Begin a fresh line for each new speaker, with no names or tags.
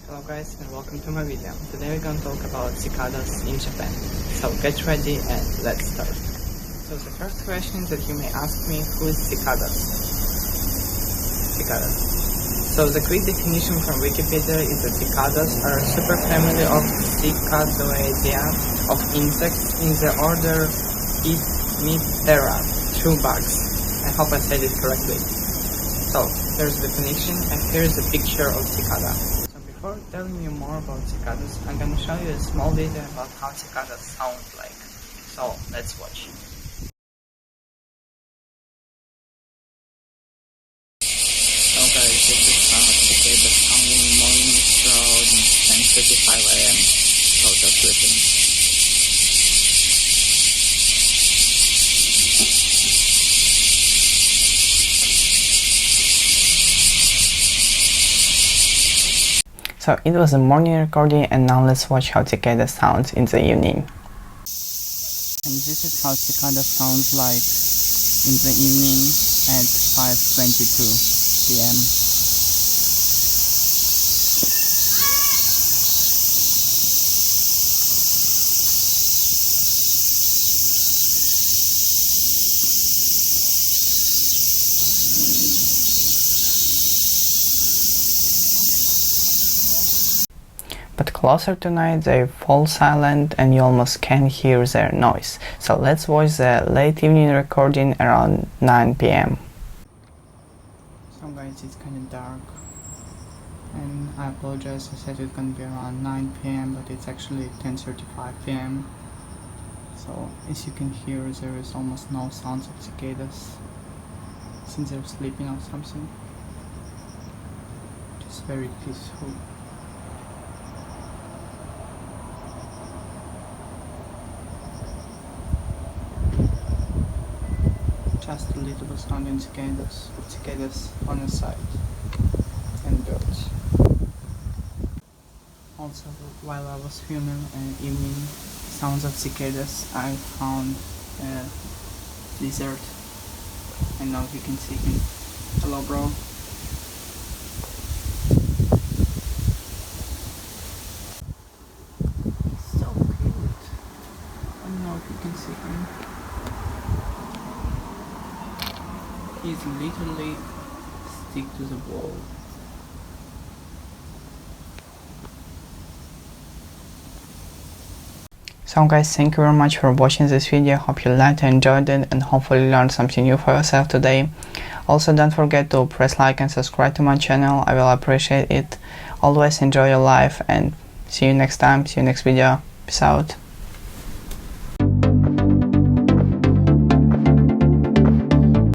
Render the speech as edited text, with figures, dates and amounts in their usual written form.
Hello guys and welcome to my video. Today we're gonna talk about cicadas in Japan. So get ready and let's start. So the first question that you may ask me, who is cicadas? Cicadas. So the quick definition from Wikipedia is that cicadas are a superfamily of Cicadae of insects in the order Ithmithera, true bugs. I hope I said it correctly. So there's the definition and here's a picture of cicada. Before telling you more about cicadas, I'm going to show you a small video about how cicadas sound like. So, let's watch. So guys, this is how cicadas sound in the morning. It's around 10:35 AM. So just listen. So it was a morning recording and now let's watch how cicada sounds in the evening. And this is how cicada sounds like in the evening at 5:22 PM. But closer to night they fall silent and you almost can't hear their noise. So let's watch the late evening recording around 9 PM. So guys, it's kind of dark and I apologize, I said it's gonna be around 9 PM but it's actually 10:35 PM. So as you can hear, there is almost no sounds of cicadas since they're sleeping or something. Just very peaceful. Just a little bit sound in cicadas on the side and birds. Also, while I was filming evening sounds of cicadas, I found a lizard. I know you can see him. Hello, bro. So cute. I don't know if you can see him. He's literally stick to the wall. So guys, thank you very much for watching this video. Hope you liked and enjoyed it and hopefully learned something new for yourself today. Also don't forget to press like and subscribe to my channel. I will appreciate it. Always enjoy your life and see you next time. See you next video. Peace out.